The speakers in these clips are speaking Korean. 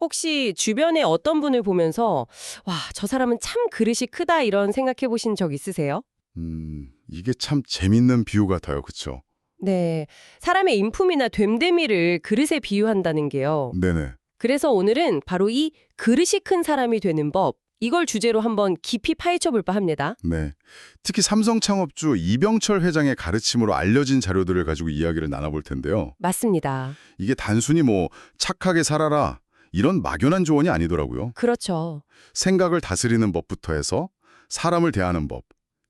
혹시 주변에 어떤 분을 보면서 와, 저 사람은 참 그릇이 크다 이런 생각해 보신 적 있으세요? 이게 참 재밌는 비유 같아요. 그쵸? 네. 사람의 인품이나 됨됨이를 그릇에 비유한다는 게요. 네네. 그래서 오늘은 바로 이 그릇이 큰 사람이 되는 법, 이걸 주제로 한번 깊이 파헤쳐 볼까 합니다. 네. 특히 삼성 창업주 이병철 회장의 가르침으로 알려진 자료들을 가지고 이야기를 나눠볼 텐데요. 맞습니다. 이게 단순히 뭐 착하게 살아라 이런 막연한 조언이 아니더라고요. 그렇죠. 생각을 다스리는 법부터 해서 사람을 대하는 법,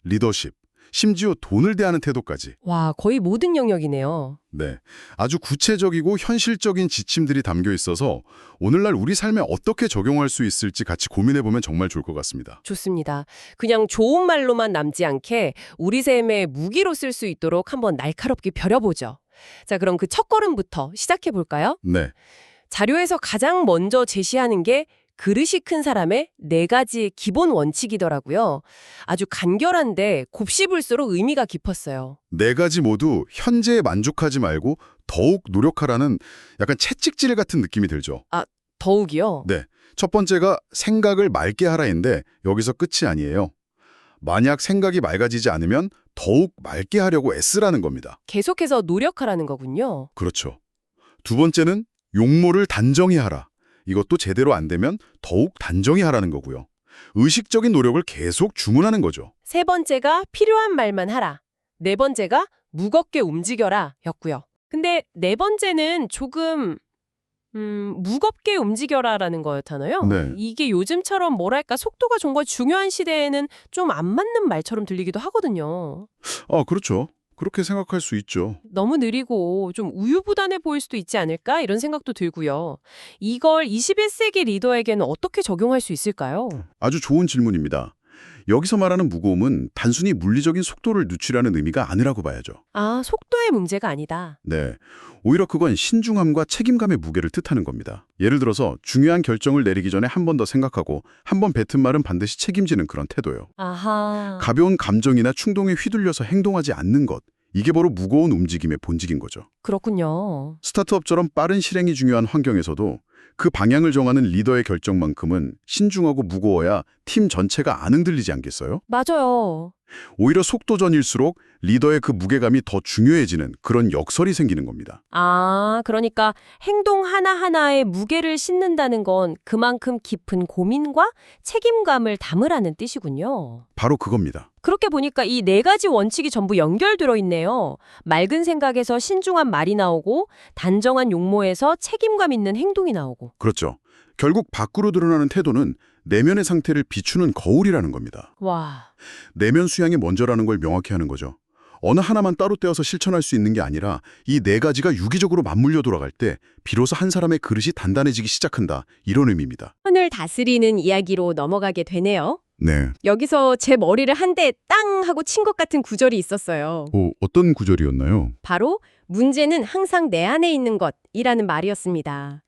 리더십, 심지어 돈을 대하는 태도까지. 와, 거의 모든 영역이네요. 네. 아주 구체적이고 현실적인 지침들이 담겨 있어서 오늘날 우리 삶에 어떻게 적용할 수 있을지 같이 고민해보면 정말 좋을 것 같습니다. 좋습니다. 그냥 좋은 말로만 남지 않게 우리 삶의 무기로 쓸 수 있도록 한번 날카롭게 벼려보죠. 자, 그럼 그 첫걸음부터 시작해 볼까요? 네. 자료에서 가장 먼저 제시하는 게 그릇이 큰 사람의 4가지 기본 원칙이더라고요. 아주 간결한데 곱씹을수록 의미가 깊었어요. 네 가지 모두 현재에 만족하지 말고 더욱 노력하라는 약간 채찍질 같은 느낌이 들죠. 더욱이요? 네. 첫 번째가 생각을 맑게 하라인데 여기서 끝이 아니에요. 만약 생각이 맑아지지 않으면 더욱 맑게 하려고 애쓰라는 겁니다. 계속해서 노력하라는 거군요. 그렇죠. 두 번째는 용모를 단정히 하라. 이것도 제대로 안 되면 더욱 단정히 하라는 거고요. 의식적인 노력을 계속 주문하는 거죠. 세 번째가 필요한 말만 하라. 네 번째가 무겁게 움직여라 였고요. 근데 네 번째는 조금 무겁게 움직여라라는 거였잖아요. 네. 이게 요즘처럼 뭐랄까 속도가 정말 중요한 시대에는 좀 안 맞는 말처럼 들리기도 하거든요. 그렇죠. 그렇게 생각할 수 있죠. 너무 느리고 좀 우유부단해 보일 수도 있지 않을까 이런 생각도 들고요. 이걸 21세기 리더에게는 어떻게 적용할 수 있을까요? 아주 좋은 질문입니다. 여기서 말하는 무거움은 단순히 물리적인 속도를 늦추라는 의미가 아니라고 봐야죠. 아, 속도의 문제가 아니다. 네. 오히려 그건 신중함과 책임감의 무게를 뜻하는 겁니다. 예를 들어서 중요한 결정을 내리기 전에 한 번 더 생각하고 한 번 뱉은 말은 반드시 책임지는 그런 태도요. 아하. 가벼운 감정이나 충동에 휘둘려서 행동하지 않는 것. 이게 바로 무거운 움직임의 본질인 거죠. 그렇군요. 스타트업처럼 빠른 실행이 중요한 환경에서도 그 방향을 정하는 리더의 결정만큼은 신중하고 무거워야 팀 전체가 안 흔들리지 않겠어요? 맞아요. 오히려 속도전일수록 리더의 그 무게감이 더 중요해지는 그런 역설이 생기는 겁니다. 아, 그러니까 행동 하나하나에 무게를 싣는다는 건 그만큼 깊은 고민과 책임감을 담으라는 뜻이군요. 바로 그겁니다. 그렇게 보니까 이 4가지 원칙이 전부 연결되어 있네요. 맑은 생각에서 신중한 말이 나오고 단정한 용모에서 책임감 있는 행동이 나오고. 그렇죠. 결국 밖으로 드러나는 태도는 내면의 상태를 비추는 거울이라는 겁니다. 와, 내면 수양이 먼저라는 걸 명확히 하는 거죠. 어느 하나만 따로 떼어서 실천할 수 있는 게 아니라 이 네 가지가 유기적으로 맞물려 돌아갈 때 비로소 한 사람의 그릇이 단단해지기 시작한다. 이런 의미입니다. 선을 다스리는 이야기로 넘어가게 되네요. 네. 여기서 제 머리를 한 대 땅 하고 친 것 같은 구절이 있었어요. 어떤 구절이었나요? 바로 문제는 항상 내 안에 있는 것이라는 말이었습니다.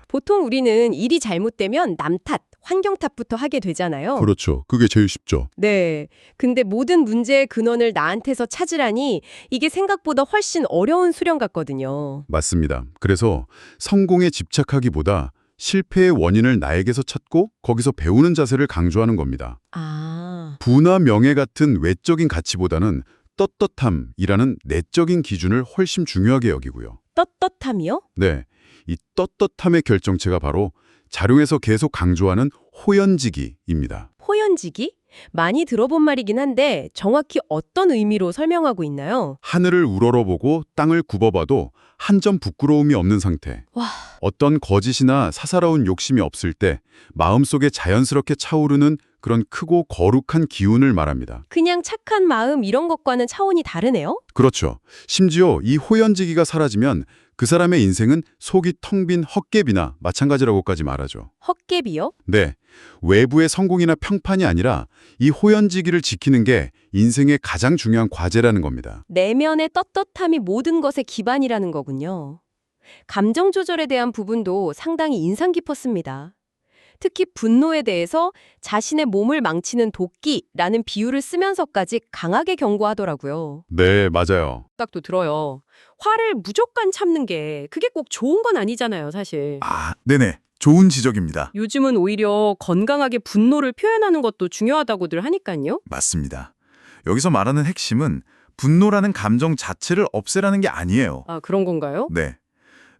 보통 우리는 일이 잘못되면 남 탓, 환경 탓부터 하게 되잖아요. 그렇죠. 그게 제일 쉽죠. 네. 근데 모든 문제의 근원을 나한테서 찾으라니 이게 생각보다 훨씬 어려운 수련 같거든요. 맞습니다. 그래서 성공에 집착하기보다 실패의 원인을 나에게서 찾고 거기서 배우는 자세를 강조하는 겁니다. 아, 부나 명예 같은 외적인 가치보다는 떳떳함이라는 내적인 기준을 훨씬 중요하게 여기고요. 떳떳함이요? 네, 이 떳떳함의 결정체가 바로 자료에서 계속 강조하는 호연지기입니다. 호연지기? 많이 들어본 말이긴 한데 정확히 어떤 의미로 설명하고 있나요? 하늘을 우러러보고 땅을 굽어봐도 한 점 부끄러움이 없는 상태. 와, 어떤 거짓이나 사사로운 욕심이 없을 때 마음속에 자연스럽게 차오르는 그런 크고 거룩한 기운을 말합니다. 그냥 착한 마음 이런 것과는 차원이 다르네요? 그렇죠. 심지어 이 호연지기가 사라지면 그 사람의 인생은 속이 텅 빈 헛개비나 마찬가지라고까지 말하죠. 헛개비요? 네, 외부의 성공이나 평판이 아니라 이 호연지기를 지키는 게 인생의 가장 중요한 과제라는 겁니다. 내면의 떳떳함이 모든 것의 기반이라는 거군요. 감정 조절에 대한 부분도 상당히 인상 깊었습니다. 특히 분노에 대해서 자신의 몸을 망치는 도끼라는 비유를 쓰면서까지 강하게 경고하더라고요. 네, 맞아요. 생각도 들어요. 화를 무조건 참는 게 그게 꼭 좋은 건 아니잖아요, 사실. 네네. 좋은 지적입니다. 요즘은 오히려 건강하게 분노를 표현하는 것도 중요하다고들 하니까요. 맞습니다. 여기서 말하는 핵심은 분노라는 감정 자체를 없애라는 게 아니에요. 아, 그런 건가요? 네.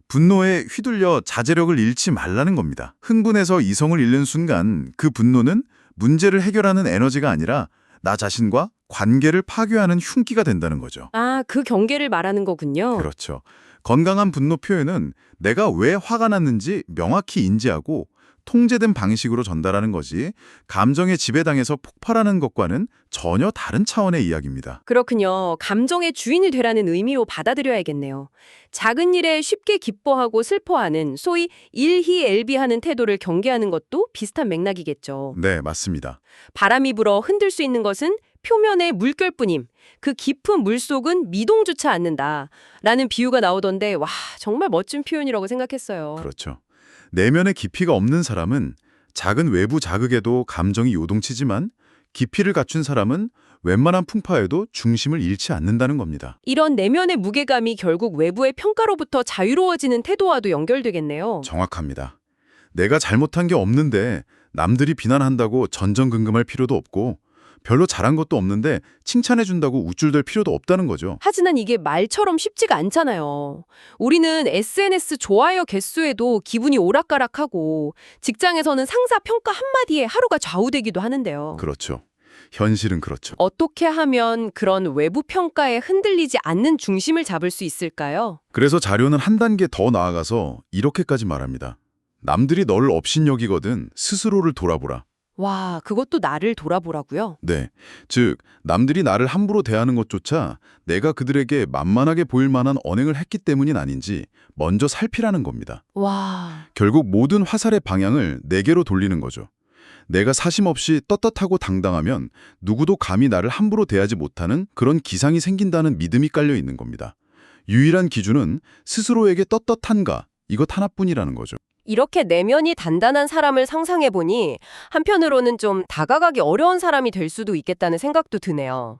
분노에 휘둘려 자제력을 잃지 말라는 겁니다. 흥분해서 이성을 잃는 순간 그 분노는 문제를 해결하는 에너지가 아니라 나 자신과 관계를 파괴하는 흉기가 된다는 거죠. 아, 그 경계를 말하는 거군요. 그렇죠. 건강한 분노 표현은 내가 왜 화가 났는지 명확히 인지하고 통제된 방식으로 전달하는 거지 감정에 지배당해서 폭발하는 것과는 전혀 다른 차원의 이야기입니다. 그렇군요. 감정의 주인이 되라는 의미로 받아들여야겠네요. 작은 일에 쉽게 기뻐하고 슬퍼하는 소위 일희엘비하는 태도를 경계하는 것도 비슷한 맥락이겠죠. 네, 맞습니다. 바람이 불어 흔들 수 있는 것은 표면의 물결뿐임. 그 깊은 물속은 미동조차 않는다. 라는 비유가 나오던데 와, 정말 멋진 표현이라고 생각했어요. 그렇죠. 내면의 깊이가 없는 사람은 작은 외부 자극에도 감정이 요동치지만 깊이를 갖춘 사람은 웬만한 풍파에도 중심을 잃지 않는다는 겁니다. 이런 내면의 무게감이 결국 외부의 평가로부터 자유로워지는 태도와도 연결되겠네요. 정확합니다. 내가 잘못한 게 없는데 남들이 비난한다고 전전긍긍할 필요도 없고 별로 잘한 것도 없는데 칭찬해준다고 우쭐댈 필요도 없다는 거죠. 하지만 이게 말처럼 쉽지가 않잖아요. 우리는 SNS 좋아요 개수에도 기분이 오락가락하고 직장에서는 상사 평가 한마디에 하루가 좌우되기도 하는데요. 그렇죠. 현실은 그렇죠. 어떻게 하면 그런 외부 평가에 흔들리지 않는 중심을 잡을 수 있을까요? 그래서 자료는 한 단계 더 나아가서 이렇게까지 말합니다. 남들이 너를 업신여기거든 스스로를 돌아보라. 와, 그것도 나를 돌아보라고요? 네. 즉, 남들이 나를 함부로 대하는 것조차 내가 그들에게 만만하게 보일 만한 언행을 했기 때문인 아닌지 먼저 살피라는 겁니다. 와, 결국 모든 화살의 방향을 내게로 돌리는 거죠. 내가 사심없이 떳떳하고 당당하면 누구도 감히 나를 함부로 대하지 못하는 그런 기상이 생긴다는 믿음이 깔려 있는 겁니다. 유일한 기준은 스스로에게 떳떳한가 이것 하나뿐이라는 거죠. 이렇게 내면이 단단한 사람을 상상해보니 한편으로는 좀 다가가기 어려운 사람이 될 수도 있겠다는 생각도 드네요.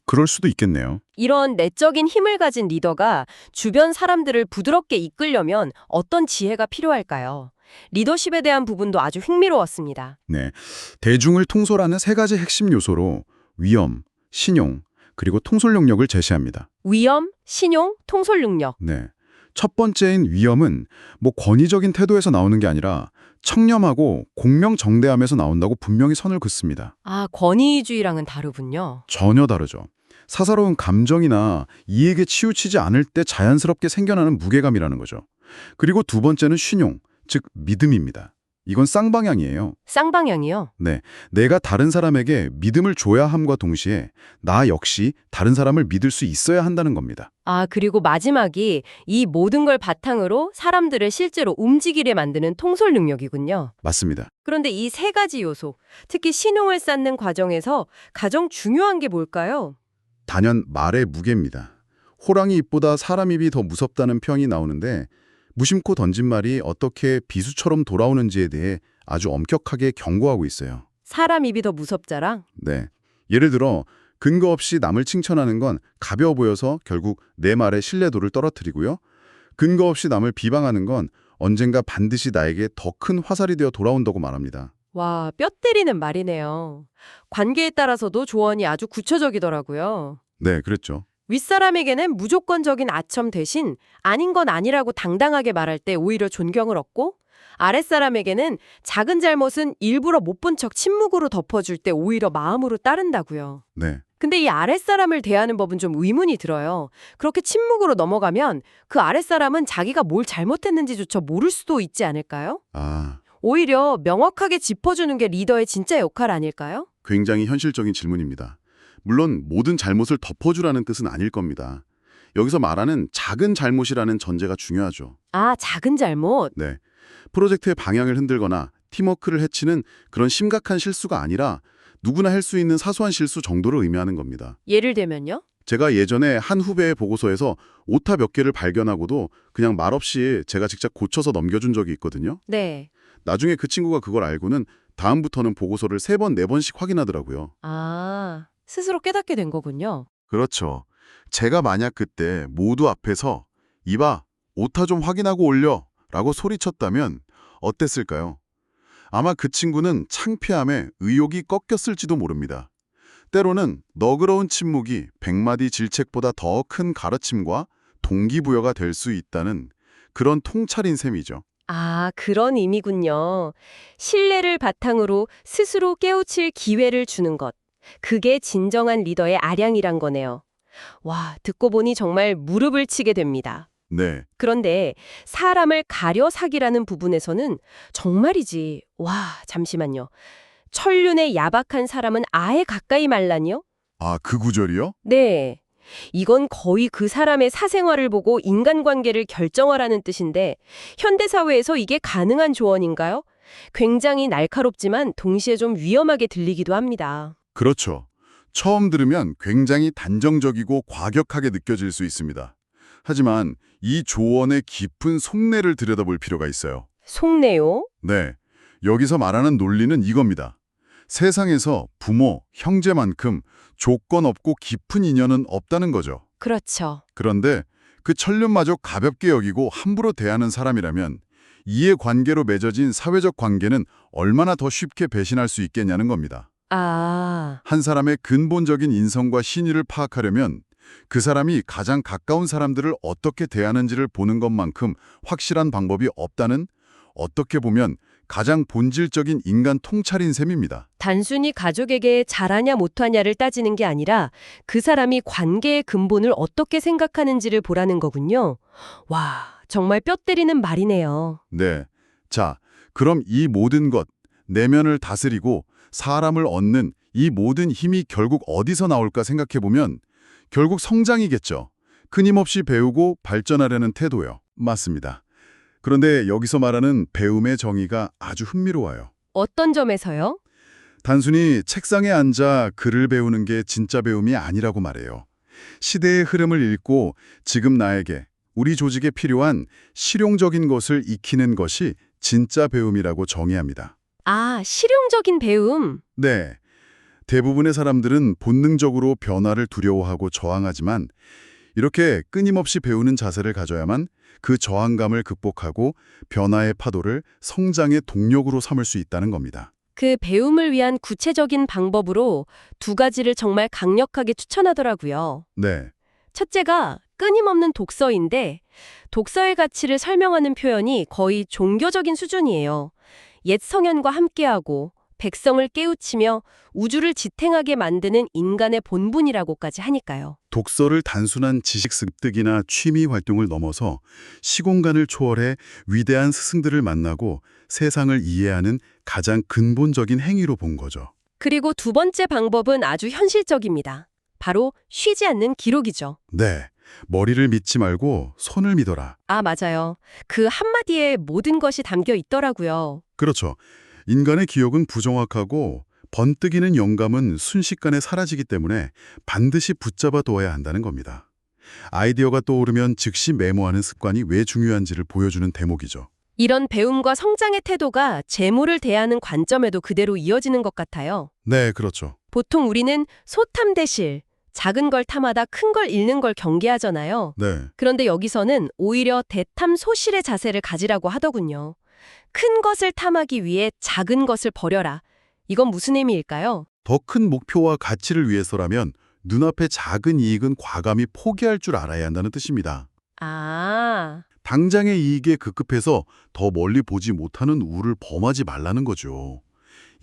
그럴 수도 있겠네요. 이런 내적인 힘을 가진 리더가 주변 사람들을 부드럽게 이끌려면 어떤 지혜가 필요할까요? 리더십에 대한 부분도 아주 흥미로웠습니다. 네. 대중을 통솔하는 세 가지 핵심 요소로 위험, 신용, 그리고 통솔 능력을 제시합니다. 위험, 신용, 통솔 능력. 네. 첫 번째인 위험은 권위적인 태도에서 나오는 게 아니라 청렴하고 공명정대함에서 나온다고 분명히 선을 긋습니다. 아, 권위주의랑은 다르군요. 전혀 다르죠. 사사로운 감정이나 이익에 치우치지 않을 때 자연스럽게 생겨나는 무게감이라는 거죠. 그리고 두 번째는 신용, 즉 믿음입니다. 이건 쌍방향이에요. 쌍방향이요? 네, 내가 다른 사람에게 믿음을 줘야 함과 동시에 나 역시 다른 사람을 믿을 수 있어야 한다는 겁니다. 아, 그리고 마지막이 이 모든 걸 바탕으로 사람들을 실제로 움직이게 만드는 통솔 능력이군요. 맞습니다. 그런데 이 세 가지 요소, 특히 신용을 쌓는 과정에서 가장 중요한 게 뭘까요? 단연 말의 무게입니다. 호랑이 입보다 사람 입이 더 무섭다는 평이 나오는데 무심코 던진 말이 어떻게 비수처럼 돌아오는지에 대해 아주 엄격하게 경고하고 있어요. 사람 입이 더 무섭자랑? 네. 예를 들어 근거 없이 남을 칭찬하는 건 가벼워 보여서 결국 내 말의 신뢰도를 떨어뜨리고요. 근거 없이 남을 비방하는 건 언젠가 반드시 나에게 더 큰 화살이 되어 돌아온다고 말합니다. 와, 뼈 때리는 말이네요. 관계에 따라서도 조언이 아주 구체적이더라고요. 네, 그랬죠. 윗사람에게는 무조건적인 아첨 대신 아닌 건 아니라고 당당하게 말할 때 오히려 존경을 얻고 아랫사람에게는 작은 잘못은 일부러 못 본 척 침묵으로 덮어줄 때 오히려 마음으로 따른다고요. 네. 근데 이 아랫사람을 대하는 법은 좀 의문이 들어요. 그렇게 침묵으로 넘어가면 그 아랫사람은 자기가 뭘 잘못했는지조차 모를 수도 있지 않을까요? 오히려 명확하게 짚어주는 게 리더의 진짜 역할 아닐까요? 굉장히 현실적인 질문입니다. 물론 모든 잘못을 덮어주라는 뜻은 아닐 겁니다. 여기서 말하는 작은 잘못이라는 전제가 중요하죠. 아, 작은 잘못? 네. 프로젝트의 방향을 흔들거나 팀워크를 해치는 그런 심각한 실수가 아니라 누구나 할 수 있는 사소한 실수 정도를 의미하는 겁니다. 예를 들면요? 제가 예전에 한 후배의 보고서에서 오타 몇 개를 발견하고도 그냥 말없이 제가 직접 고쳐서 넘겨준 적이 있거든요. 네. 나중에 그 친구가 그걸 알고는 다음부터는 보고서를 3번, 4번씩 확인하더라고요. 아, 스스로 깨닫게 된 거군요. 그렇죠. 제가 만약 그때 모두 앞에서 이봐, 오타 좀 확인하고 올려 라고 소리쳤다면 어땠을까요? 아마 그 친구는 창피함에 의욕이 꺾였을지도 모릅니다. 때로는 너그러운 침묵이 100마디 질책보다 더 큰 가르침과 동기부여가 될 수 있다는 그런 통찰인 셈이죠. 아, 그런 의미군요. 신뢰를 바탕으로 스스로 깨우칠 기회를 주는 것. 그게 진정한 리더의 아량이란 거네요. 와, 듣고 보니 정말 무릎을 치게 됩니다. 네, 그런데 사람을 가려 사기라는 부분에서는 정말이지. 와, 잠시만요. 천륜의 야박한 사람은 아예 가까이 말라니요? 아, 그 구절이요? 네. 이건 거의 그 사람의 사생활을 보고 인간관계를 결정하라는 뜻인데 현대사회에서 이게 가능한 조언인가요? 굉장히 날카롭지만 동시에 좀 위험하게 들리기도 합니다. 그렇죠. 처음 들으면 굉장히 단정적이고 과격하게 느껴질 수 있습니다. 하지만 이 조언의 깊은 속내를 들여다볼 필요가 있어요. 속내요? 네, 여기서 말하는 논리는 이겁니다. 세상에서 부모, 형제만큼 조건 없고 깊은 인연은 없다는 거죠. 그렇죠. 그런데 그 천륜마저 가볍게 여기고 함부로 대하는 사람이라면 이해관계로 맺어진 사회적 관계는 얼마나 더 쉽게 배신할 수 있겠냐는 겁니다. 아, 한 사람의 근본적인 인성과 신의를 파악하려면 그 사람이 가장 가까운 사람들을 어떻게 대하는지를 보는 것만큼 확실한 방법이 없다는, 어떻게 보면 가장 본질적인 인간 통찰인 셈입니다. 단순히 가족에게 잘하냐 못하냐를 따지는 게 아니라 그 사람이 관계의 근본을 어떻게 생각하는지를 보라는 거군요. 와, 정말 뼈 때리는 말이네요. 네. 자, 그럼 이 모든 것, 내면을 다스리고 사람을 얻는 이 모든 힘이 결국 어디서 나올까 생각해보면 결국 성장이겠죠. 끊임없이 배우고 발전하려는 태도요. 맞습니다. 그런데 여기서 말하는 배움의 정의가 아주 흥미로워요. 어떤 점에서요? 단순히 책상에 앉아 글을 배우는 게 진짜 배움이 아니라고 말해요. 시대의 흐름을 읽고 지금 나에게, 우리 조직에 필요한 실용적인 것을 익히는 것이 진짜 배움이라고 정의합니다. 아, 실용적인 배움. 네. 대부분의 사람들은 본능적으로 변화를 두려워하고 저항하지만 이렇게 끊임없이 배우는 자세를 가져야만 그 저항감을 극복하고 변화의 파도를 성장의 동력으로 삼을 수 있다는 겁니다. 그 배움을 위한 구체적인 방법으로 두 가지를 정말 강력하게 추천하더라고요. 네. 첫째가 끊임없는 독서인데 독서의 가치를 설명하는 표현이 거의 종교적인 수준이에요. 옛 성현과 함께하고 백성을 깨우치며 우주를 지탱하게 만드는 인간의 본분이라고까지 하니까요. 독서를 단순한 지식 습득이나 취미 활동을 넘어서 시공간을 초월해 위대한 스승들을 만나고 세상을 이해하는 가장 근본적인 행위로 본 거죠. 그리고 두 번째 방법은 아주 현실적입니다. 바로 쉬지 않는 기록이죠. 네. 머리를 믿지 말고 손을 믿어라. 아, 맞아요. 그 한마디에 모든 것이 담겨 있더라고요. 그렇죠. 인간의 기억은 부정확하고 번뜩이는 영감은 순식간에 사라지기 때문에 반드시 붙잡아 둬야 한다는 겁니다. 아이디어가 떠오르면 즉시 메모하는 습관이 왜 중요한지를 보여주는 대목이죠. 이런 배움과 성장의 태도가 재물을 대하는 관점에도 그대로 이어지는 것 같아요. 네, 그렇죠. 보통 우리는 소탐대실, 작은 걸 탐하다 큰 걸 잃는 걸 경계하잖아요. 네. 그런데 여기서는 오히려 대탐소실의 자세를 가지라고 하더군요. 큰 것을 탐하기 위해 작은 것을 버려라. 이건 무슨 의미일까요? 더 큰 목표와 가치를 위해서라면 눈앞의 작은 이익은 과감히 포기할 줄 알아야 한다는 뜻입니다. 아, 당장의 이익에 급급해서 더 멀리 보지 못하는 우를 범하지 말라는 거죠.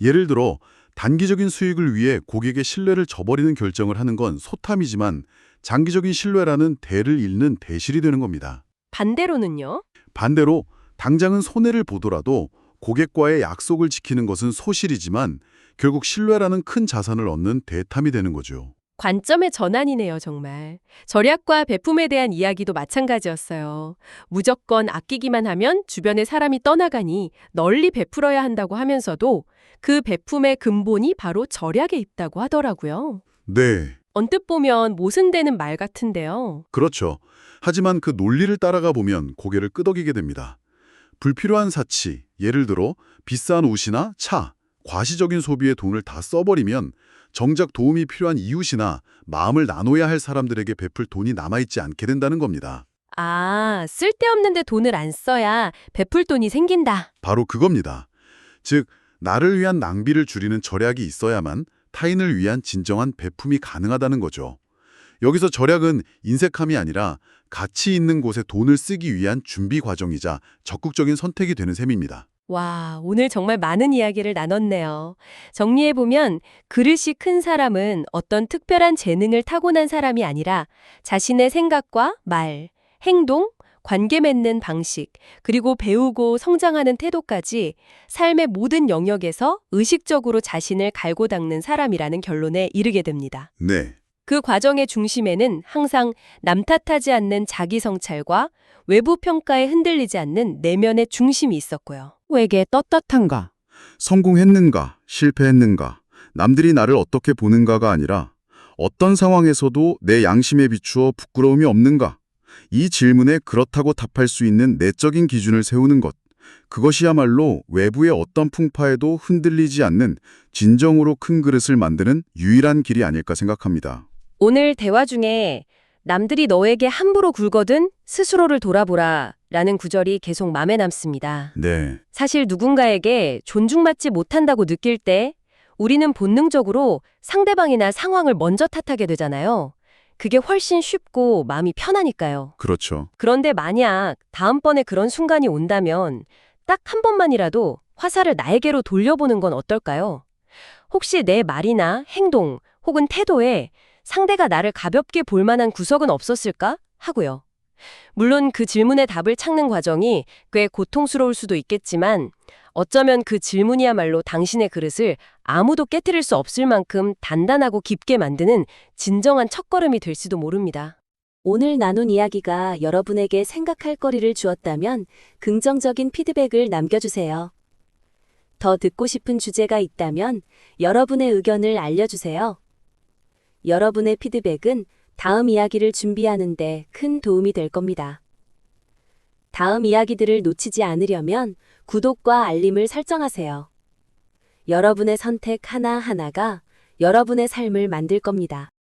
예를 들어 단기적인 수익을 위해 고객의 신뢰를 저버리는 결정을 하는 건 소탐이지만 장기적인 신뢰라는 대를 잃는 대실이 되는 겁니다. 반대로는요? 반대로 당장은 손해를 보더라도 고객과의 약속을 지키는 것은 소실이지만 결국 신뢰라는 큰 자산을 얻는 대탐이 되는 거죠. 관점의 전환이네요, 정말. 절약과 베품에 대한 이야기도 마찬가지였어요. 무조건 아끼기만 하면 주변의 사람이 떠나가니 널리 베풀어야 한다고 하면서도 그 베품의 근본이 바로 절약에 있다고 하더라고요. 네, 언뜻 보면 모순되는 말 같은데요. 그렇죠. 하지만 그 논리를 따라가 보면 고개를 끄덕이게 됩니다. 불필요한 사치, 예를 들어 비싼 옷이나 차, 과시적인 소비에 돈을 다 써버리면 정작 도움이 필요한 이웃이나 마음을 나눠야 할 사람들에게 베풀 돈이 남아있지 않게 된다는 겁니다. 아, 쓸데없는데 돈을 안 써야 베풀 돈이 생긴다. 바로 그겁니다. 즉, 나를 위한 낭비를 줄이는 절약이 있어야만 타인을 위한 진정한 베품이 가능하다는 거죠. 여기서 절약은 인색함이 아니라 가치 있는 곳에 돈을 쓰기 위한 준비 과정이자 적극적인 선택이 되는 셈입니다. 와, 오늘 정말 많은 이야기를 나눴네요. 정리해보면 그릇이 큰 사람은 어떤 특별한 재능을 타고난 사람이 아니라 자신의 생각과 말, 행동, 관계 맺는 방식, 그리고 배우고 성장하는 태도까지 삶의 모든 영역에서 의식적으로 자신을 갈고 닦는 사람이라는 결론에 이르게 됩니다. 네, 그 과정의 중심에는 항상 남 탓하지 않는 자기 성찰과 외부 평가에 흔들리지 않는 내면의 중심이 있었고요. 왜게 떳떳한가? 성공했는가, 실패했는가, 남들이 나를 어떻게 보는가가 아니라 어떤 상황에서도 내 양심에 비추어 부끄러움이 없는가? 이 질문에 그렇다고 답할 수 있는 내적인 기준을 세우는 것. 그것이야말로 외부의 어떤 풍파에도 흔들리지 않는 진정으로 큰 그릇을 만드는 유일한 길이 아닐까 생각합니다. 오늘 대화 중에 남들이 너에게 함부로 굴거든 스스로를 돌아보라 라는 구절이 계속 맘에 남습니다. 네, 사실 누군가에게 존중받지 못한다고 느낄 때 우리는 본능적으로 상대방이나 상황을 먼저 탓하게 되잖아요. 그게 훨씬 쉽고 마음이 편하니까요. 그렇죠. 그런데 만약 다음번에 그런 순간이 온다면 딱 한 번만이라도 화살을 나에게로 돌려보는 건 어떨까요? 혹시 내 말이나 행동 혹은 태도에 상대가 나를 가볍게 볼 만한 구석은 없었을까? 하고요. 물론 그 질문의 답을 찾는 과정이 꽤 고통스러울 수도 있겠지만 어쩌면 그 질문이야말로 당신의 그릇을 아무도 깨트릴 수 없을 만큼 단단하고 깊게 만드는 진정한 첫걸음이 될지도 모릅니다. 오늘 나눈 이야기가 여러분에게 생각할 거리를 주었다면 긍정적인 피드백을 남겨주세요. 더 듣고 싶은 주제가 있다면 여러분의 의견을 알려주세요. 여러분의 피드백은 다음 이야기를 준비하는 데 큰 도움이 될 겁니다. 다음 이야기들을 놓치지 않으려면 구독과 알림을 설정하세요. 여러분의 선택 하나하나가 여러분의 삶을 만들 겁니다.